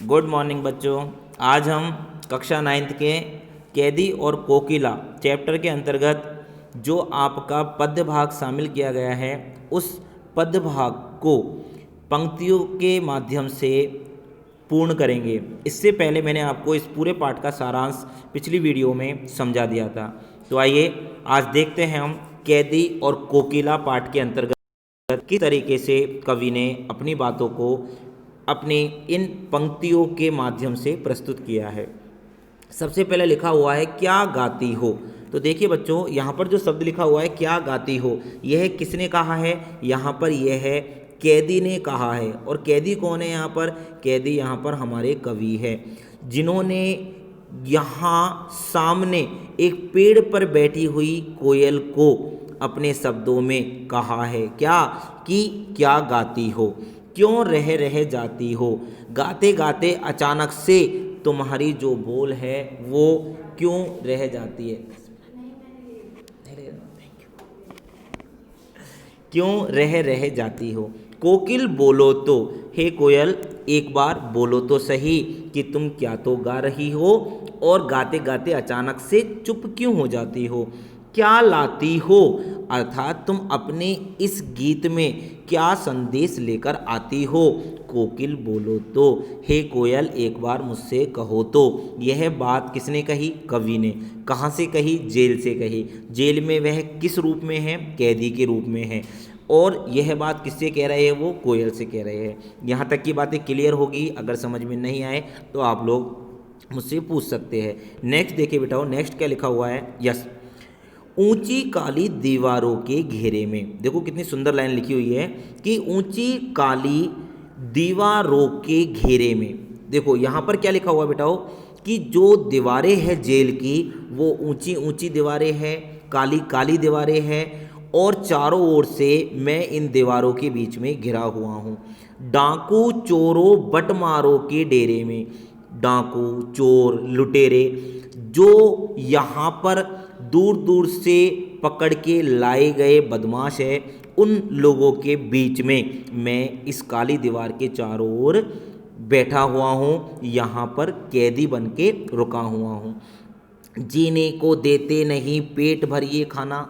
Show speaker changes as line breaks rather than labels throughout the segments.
Good morning बच्चों। आज हम कक्षा 9th के कैदी और कोकिला चैप्टर के अंतर्गत जो आपका पद्य भाग शामिल किया गया है उस पद्य भाग को पंक्तियों के माध्यम से पूर्ण करेंगे। इससे पहले मैंने आपको इस पूरे पाठ का सारांश पिछली वीडियो में समझा दिया था। तो आइए आज देखते हैं हम कैदी और कोकिला पाठ के अंतर्गत किस तरीके से कवि ने अपनी बातों को अपनी इन पंक्तियों के माध्यम से प्रस्तुत किया है। सबसे पहले लिखा हुआ है क्या गाती हो। तो देखिए बच्चों, यहाँ पर जो शब्द लिखा हुआ है क्या गाती हो, यह किसने कहा है? यहाँ पर यह है कैदी ने कहा है। और कैदी कौन है यहाँ पर? कैदी यहाँ पर हमारे कवि है, जिन्होंने यहाँ सामने एक पेड़ पर बैठी हुई कोयल को अपने शब्दों में कहा है क्या कि क्या गाती हो, क्यों रह जाती हो, गाते गाते अचानक से तुम्हारी जो बोल है वो क्यों रह जाती है, क्यों रह जाती हो। कोकिल बोलो तो, हे कोयल एक बार बोलो तो सही कि तुम क्या तो गा रही हो और गाते गाते अचानक से चुप क्यों हो जाती हो। क्या लाती हो अर्थात तुम अपने इस गीत में क्या संदेश लेकर आती हो। कोकिल बोलो तो, हे कोयल एक बार मुझसे कहो तो। यह बात किसने कही? कवि ने। कहाँ से कही? जेल से कही। जेल में वह किस रूप में है? कैदी के रूप में है। और यह बात किससे कह रहे हैं? वो कोयल से कह रहे हैं। यहाँ तक की बातें क्लियर होगी। अगर समझ में नहीं आए तो आप लोग मुझसे पूछ सकते हैं। नेक्स्ट देखिए बेटाओ, नेक्स्ट क्या लिखा हुआ है? यस, ऊंची काली दीवारों के घेरे में। देखो कितनी सुंदर लाइन लिखी हुई है कि ऊंची काली दीवारों के घेरे में। देखो यहाँ पर क्या लिखा हुआ बेटाओ कि जो दीवारें हैं जेल की वो ऊंची ऊंची दीवारें हैं, काली काली दीवारें हैं और चारों ओर से मैं इन दीवारों के बीच में घिरा हुआ हूँ। डाकू चोरों बटमारों के डेरे में। डाकू चोर लुटेरे जो यहाँ पर दूर दूर से पकड़ के लाए गए बदमाश है, उन लोगों के बीच में मैं इस काली दीवार के चारों ओर बैठा हुआ हूँ, यहाँ पर कैदी बन के रुका हुआ हूँ। जीने को देते नहीं पेट भर ये खाना,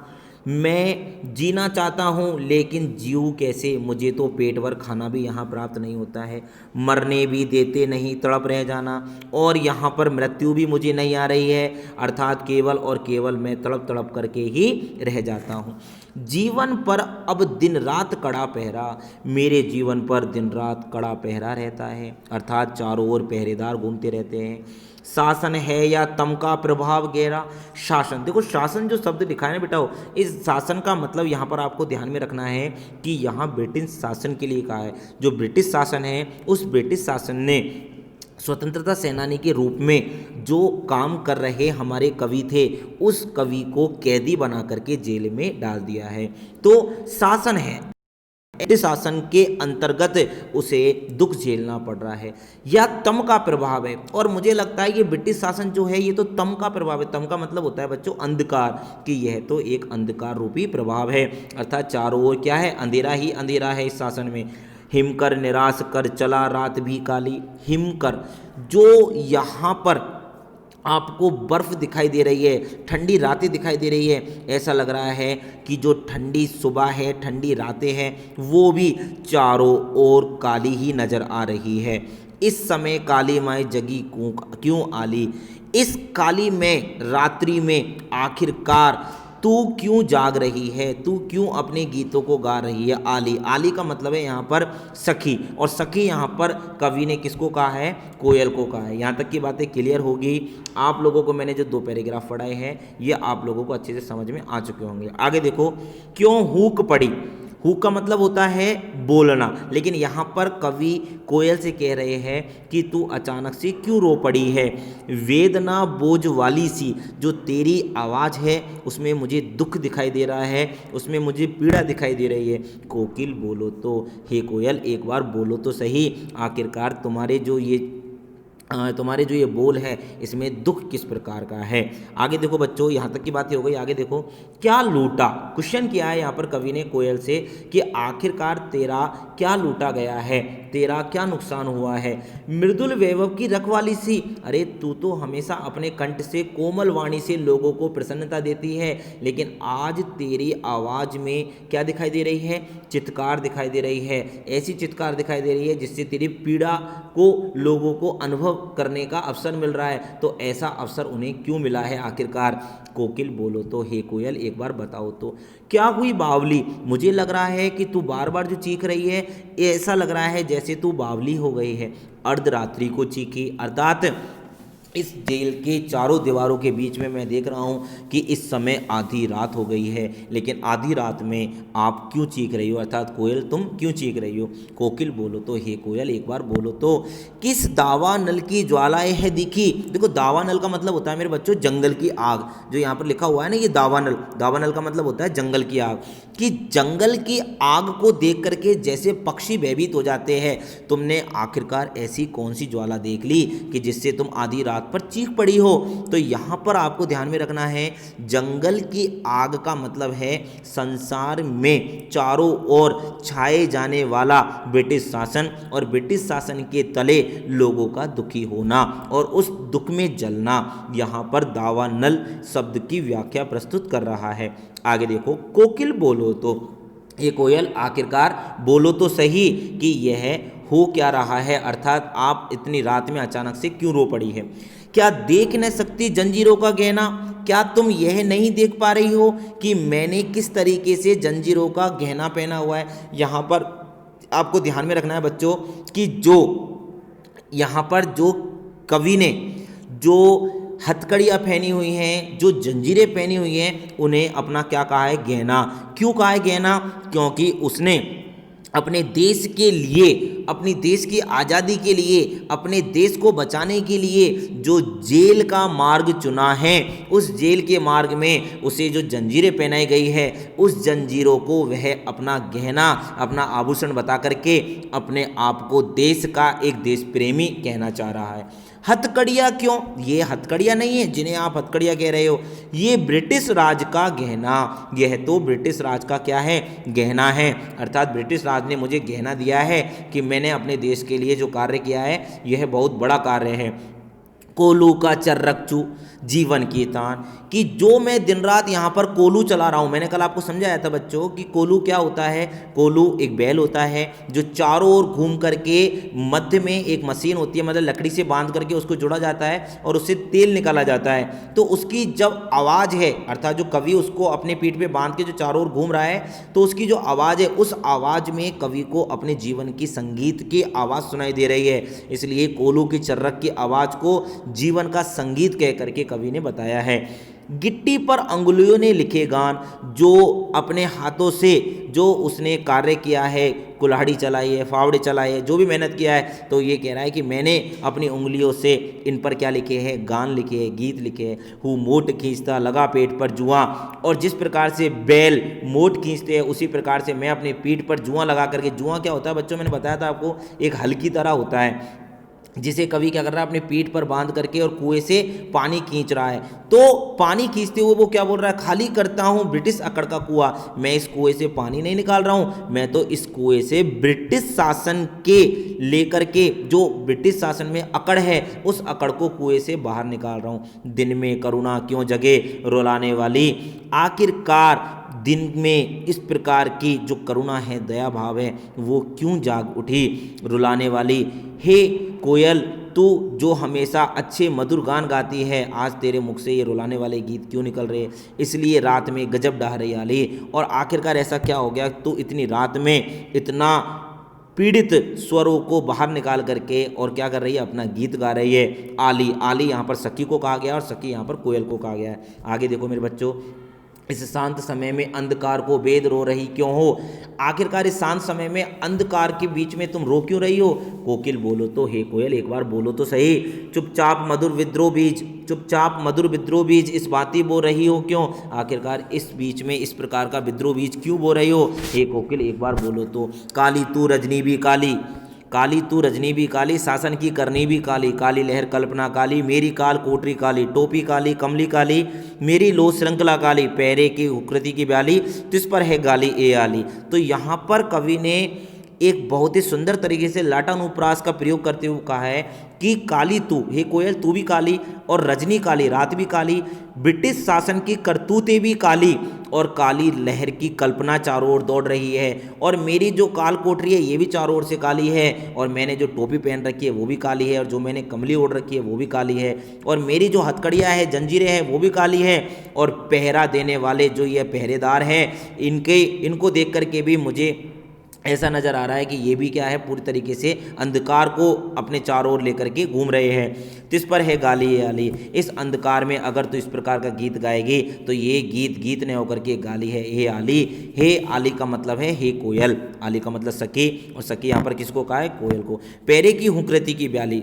मैं जीना चाहता हूँ लेकिन जीऊँ कैसे, मुझे तो पेट भर खाना भी यहाँ प्राप्त नहीं होता है। मरने भी देते नहीं तड़प रह जाना, और यहाँ पर मृत्यु भी मुझे नहीं आ रही है, अर्थात केवल और केवल मैं तड़प तड़प करके ही रह जाता हूँ। जीवन पर अब दिन रात कड़ा पहरा, मेरे जीवन पर दिन रात कड़ा पहरा रहता है, अर्थात चारों ओर पहरेदार घूमते रहते हैं। शासन है या तम का प्रभाव गहरा। शासन, देखो शासन जो शब्द लिखा है ना बेटा, इस शासन का मतलब यहाँ पर आपको ध्यान में रखना है कि यहाँ ब्रिटिश शासन के लिए कहा है। जो ब्रिटिश शासन है उस ब्रिटिश शासन ने स्वतंत्रता सेनानी के रूप में जो काम कर रहे हमारे कवि थे उस कवि को कैदी बना करके जेल में डाल दिया है। तो शासन है, ब्रिटिश शासन के अंतर्गत उसे दुख झेलना पड़ रहा है, या तम का प्रभाव है। और मुझे लगता है ये ब्रिटिश शासन जो है ये तो तम का प्रभाव है। तम का मतलब होता है बच्चों अंधकार, कि यह तो एक अंधकार रूपी प्रभाव है, अर्थात चारों ओर क्या है? अंधेरा ही अंधेरा है इस शासन में। हिमकर निराश कर चला रात भी काली। हिमकर, जो यहाँ पर आपको बर्फ दिखाई दे रही है, ठंडी रातें दिखाई दे रही है, ऐसा लग रहा है कि जो ठंडी सुबह है, ठंडी रातें हैं, वो भी चारों ओर काली ही नजर आ रही है। इस समय काली माई जगी क्यों आली, इस काली में रात्रि में आखिरकार तू क्यों जाग रही है, तू क्यों अपने गीतों को गा रही है। आली, आली का मतलब है यहाँ पर सखी, और सखी यहाँ पर कवि ने किसको कहा है? कोयल को कहा है। यहाँ तक की बातें क्लियर होगी। आप लोगों को मैंने जो 2 पैराग्राफ पढ़ाए हैं ये आप लोगों को अच्छे से समझ में आ चुके होंगे। आगे देखो, क्यों हुक पड़ी। हुक का मतलब होता है बोलना, लेकिन यहाँ पर कवि कोयल से कह रहे हैं कि तू अचानक से क्यों रो पड़ी है। वेदना बोझ वाली सी, जो तेरी आवाज़ है उसमें मुझे दुख दिखाई दे रहा है, उसमें मुझे पीड़ा दिखाई दे रही है। कोकिल बोलो तो, हे कोयल एक बार बोलो तो सही, आखिरकार तुम्हारे जो ये तुम्हारे जो ये बोल है इसमें दुख किस प्रकार का है। आगे देखो बच्चों, यहाँ तक की बात ही हो गई। आगे देखो, क्या लूटा, क्वेश्चन किया है यहाँ पर कवि ने कोयल से कि आखिरकार तेरा क्या लूटा गया है, तेरा क्या नुकसान हुआ है। मृदुल वैभव की रखवाली सी, अरे तू तो हमेशा अपने कंठ से कोमल वाणी से लोगों को प्रसन्नता देती है, लेकिन आज तेरी आवाज़ में क्या दिखाई दे रही है, चित्कार दिखाई दे रही है। ऐसी चित्कार दिखाई दे रही है जिससे तेरी पीड़ा को लोगों को अनुभव करने का अवसर मिल रहा है। तो ऐसा अवसर उन्हें क्यों मिला है आखिरकार। कोकिल बोलो तो, हे कोयल एक बार बताओ तो, क्या हुई बावली, मुझे लग रहा है कि तू बार बार जो चीख रही है ऐसा लग रहा है जैसे तू बावली हो गई है। अर्धरात्रि को चीखी, अर्थात इस जेल के चारों दीवारों के बीच में मैं देख रहा हूँ कि इस समय आधी रात हो गई है, लेकिन आधी रात में आप क्यों चीख रही हो, अर्थात कोयल तुम क्यों चीख रही हो। कोकिल बोलो तो, हे कोयल एक बार बोलो तो, किस दावा नल की ज्वालाएं है दिखी। देखो दावा नल का मतलब होता है मेरे बच्चों जंगल की आग, जो यहाँ पर लिखा हुआ है ना ये दावानल, दावानल का मतलब होता है जंगल की आग। कि जंगल की आग को देख करके जैसे पक्षी भयभीत हो जाते हैं, तुमने आखिरकार ऐसी कौन सी ज्वाला देख ली कि जिससे तुम आधी रात पर चीख पड़ी हो। तो यहाँ पर आपको ध्यान में रखना है, जंगल की आग का मतलब है संसार में चारों ओर छाए जाने वाला ब्रिटिश शासन, और ब्रिटिश शासन के तले लोगों का दुखी होना और उस दुख में जलना। यहाँ पर दावानल शब्द की व्याख्या प्रस्तुत कर रहा है। आगे देखो, कोकिल बोलो तो, ये कोयल आखिरकार बोलो तो सही कि यह हो क्या रहा है, अर्थात आप इतनी रात में अचानक से क्यों रो पड़ी है। क्या देख न सकती जंजीरों का गहना, क्या तुम यह नहीं देख पा रही हो कि मैंने किस तरीके से जंजीरों का गहना पहना हुआ है। यहाँ पर आपको ध्यान में रखना है बच्चों कि जो यहाँ पर जो कवि ने जो हथकड़ियाँ पहनी हुई हैं, जो जंजीरें पहनी हुई हैं, उन्हें अपना क्या कहा है, गहना। क्यों कहा है गहना, क्योंकि उसने अपने देश के लिए, अपनी देश की आज़ादी के लिए, अपने देश को बचाने के लिए जो जेल का मार्ग चुना है, उस जेल के मार्ग में उसे जो जंजीरें पहनाई गई है, उस जंजीरों को वह अपना गहना, अपना आभूषण बता करके अपने आप को देश का एक देश प्रेमी कहना चाह रहा है। हथकड़ियाँ क्यों, ये हथकड़ियाँ नहीं है जिन्हें आप हथकड़ियाँ कह रहे हो, ये ब्रिटिश राज का गहना, यह तो ब्रिटिश राज का क्या है, गहना है। अर्थात ब्रिटिश राज ने मुझे गहना दिया है कि मैंने अपने देश के लिए जो कार्य किया है यह बहुत बड़ा कार्य है। कोलू का चर्रकचू जीवन की तान, कि जो मैं दिन रात यहाँ पर कोलू चला रहा हूँ। मैंने कल आपको समझाया था बच्चों कि कोलू क्या होता है। कोलू एक बैल होता है जो चारों ओर घूम करके मध्य में एक मशीन होती है, मतलब लकड़ी से बांध करके उसको जोड़ा जाता है और उससे तेल निकाला जाता है। तो उसकी जब आवाज़ है, अर्थात जो कवि उसको अपने पीठ पे बांध के जो चारों ओर घूम रहा है, तो उसकी जो आवाज़ है, उस आवाज़ में कवि को अपने जीवन की संगीत की आवाज़ सुनाई दे रही है। इसलिए कोलू की चर्रक की आवाज़ को जीवन का संगीत कह करके कवि ने बताया है। गिट्टी पर अंगुलियों ने लिखे गान, जो अपने हाथों से जो उसने कार्य किया है, कुल्हाड़ी चलाई है, फावड़े चलाए है, जो भी मेहनत किया है, तो ये कह रहा है कि मैंने अपनी उंगलियों से इन पर क्या लिखे हैं, गान लिखे हैं, गीत लिखे हैं। हूँ मोट खींचता लगा पेट पर जुआ, और जिस प्रकार से बैल मोट खींचते हैं उसी प्रकार से मैं अपने पीठ पर जुआ लगा करके, जुआ क्या होता है बच्चों, मैंने बताया था आपको, एक हल की तरह होता है जिसे कवि क्या कर रहा है, अपने पीठ पर बांध करके और कुएं से पानी खींच रहा है। तो पानी खींचते हुए वो क्या बोल रहा है, खाली करता हूँ ब्रिटिश अकड़ का कुआं। मैं इस कुएं से पानी नहीं निकाल रहा हूँ, मैं तो इस कुएं से ब्रिटिश शासन के लेकर के, जो ब्रिटिश शासन में अकड़ है, उस अकड़ को कुएं से बाहर निकाल रहा हूँ। दिन में करुणा क्यों जगे रुलाने वाली, आखिरकार दिन में इस प्रकार की जो करुणा है, दया भाव है, वो क्यों जाग उठी रुलाने वाली। हे कोयल, तू जो हमेशा अच्छे मधुर गान गाती है, आज तेरे मुख से ये रुलाने वाले गीत क्यों निकल रहे, इसलिए रात में गजब डाह रही आली। और आखिरकार ऐसा क्या हो गया, तू इतनी रात में इतना पीड़ित स्वरों को बाहर निकाल करके और क्या कर रही है, अपना गीत गा रही है। आली, आली यहाँ पर सखी को कहा गया और सखी यहाँ पर कोयल को कहा गया है। आगे देखो मेरे बच्चों, इस शांत समय में अंधकार को वेद रो रही क्यों हो। आखिरकार इस शांत समय में अंधकार के बीच में तुम रो क्यों रही हो। कोकिल बोलो तो, हे कोयल एक बार बोलो तो सही, चुपचाप मधुर विद्रोह बीज, चुपचाप मधुर विद्रोह बीज इस बाती बो रही हो क्यों। आखिरकार इस बीच में इस प्रकार का विद्रोह बीज क्यों बो रही हो। हे कोकिल एक बार बोलो तो, काली तू रजनी भी काली, काली तू रजनी भी काली, शासन की करनी भी काली, काली लहर कल्पना काली, मेरी काल कोटरी काली, टोपी काली कमली काली, मेरी लो श्रृंखला काली, पैरे की उकृति की ब्याली, तिस पर है गाली ए आली। तो यहाँ पर कवि ने एक बहुत ही सुंदर तरीके से लाटानुप्रास का प्रयोग करते हुए कहा है कि काली तू, हे कोयल तू भी काली, और रजनी काली, रात भी काली, ब्रिटिश शासन की करतूतें भी काली, और काली लहर की कल्पना चारों ओर दौड़ रही है, और मेरी जो काल कोठरी है ये भी चारों ओर से काली है, और मैंने जो टोपी पहन रखी है वो भी काली है, और जो मैंने कमली ओढ़ रखी है वो भी काली है, और मेरी जो हथकड़ियाँ है जंजीरें हैं वो भी काली है, और पहरा देने वाले जो ये पहरेदार हैं इनको देख करके भी मुझे ऐसा नज़र आ रहा है कि ये भी क्या है, पूरी तरीके से अंधकार को अपने चारों ओर लेकर के घूम रहे हैं। तिस पर है गाली ये आली, इस अंधकार में अगर तो इस प्रकार का गीत गाएगी तो ये गीत न होकर के गाली है हे आली। हे आली का मतलब है हे कोयल, आली का मतलब सखी, और सखी यहाँ पर किसको कहा है, कोयल को। पैरे की हुंकृति की ब्याली,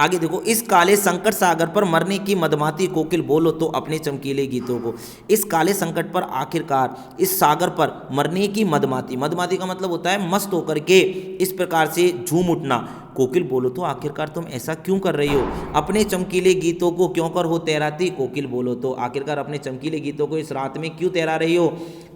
आगे देखो, इस काले संकट सागर पर मरने की मदमाती कोकिल बोलो तो अपने चमकीले गीतों को। इस काले संकट पर आखिरकार इस सागर पर मरने की मदमाती, मदमाती का मतलब होता है मस्त होकर के इस प्रकार से झूम उठना। कोकिल बोलो तो आखिरकार तुम ऐसा क्यों कर रही हो, अपने चमकीले गीतों को क्यों कर हो तैराती। कोकिल बोलो तो आखिरकार अपने चमकीले गीतों को इस रात में क्यों तैरा रही हो।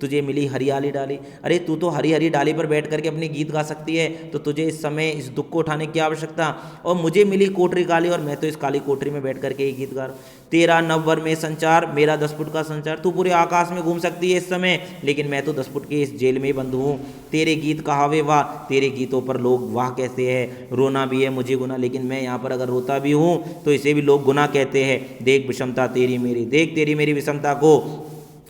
तुझे मिली हरियाली डाली, अरे तू तो हरी हरी डाली पर बैठ करके अपने गीत गा सकती है, तो तुझे इस समय इस दुख को उठाने की आवश्यकता। और मुझे मिली कोठरी काली, और मैं तो इस काली कोठरी में बैठ करके ये गीत गा रहा हूँ। तेरा नववर में संचार, मेरा 10 फुट का संचार। तू पूरे आकाश में घूम सकती है इस समय, लेकिन मैं तो 10 फुट के इस जेल में ही बंद हूँ। तेरे गीत कहावे वाह, तेरे गीतों पर लोग वाह कहते हैं। रोना भी है मुझे गुना, लेकिन मैं यहाँ पर अगर रोता भी हूँ तो इसे भी लोग गुनाह कहते हैं। देख विषमता तेरी मेरी, देख तेरी मेरी विषमता को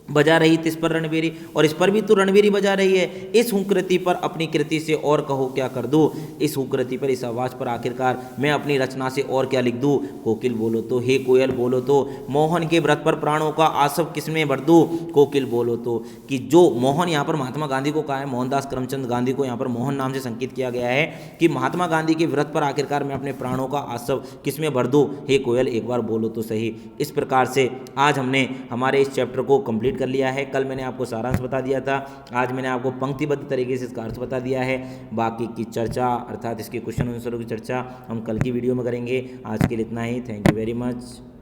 बजा रही तिस पर रणबीरी, और इस पर भी तो रणबीरी बजा रही है। इस हुंकृति पर अपनी कृति से और कहो क्या कर दूँ, इस हुंकृति पर, इस आवाज़ पर आखिरकार मैं अपनी रचना से और क्या लिख दूँ। कोकिल बोलो तो, हे कोयल बोलो तो, मोहन के व्रत पर प्राणों का आसव किसमें भर दूँ। कोकिल बोलो तो, कि जो मोहन यहाँ पर महात्मा गांधी को कहा है, मोहनदास करमचंद गांधी को यहाँ पर मोहन नाम से संकेत किया गया है कि महात्मा गांधी के व्रत पर आखिरकार मैं अपने प्राणों का आसव किसमें भर दूँ। हे कोयल एक बार बोलो तो सही। इस प्रकार से आज हमने हमारे इस चैप्टर को कंप्लीट कर लिया है। कल मैंने आपको सारांश बता दिया था, आज मैंने आपको पंक्तिबद्ध तरीके से इसका अर्थ बता दिया है। बाकी की चर्चा अर्थात इसके क्वेश्चन आंसरों की चर्चा हम कल की वीडियो में करेंगे। आज के लिए इतना ही। Thank you very much.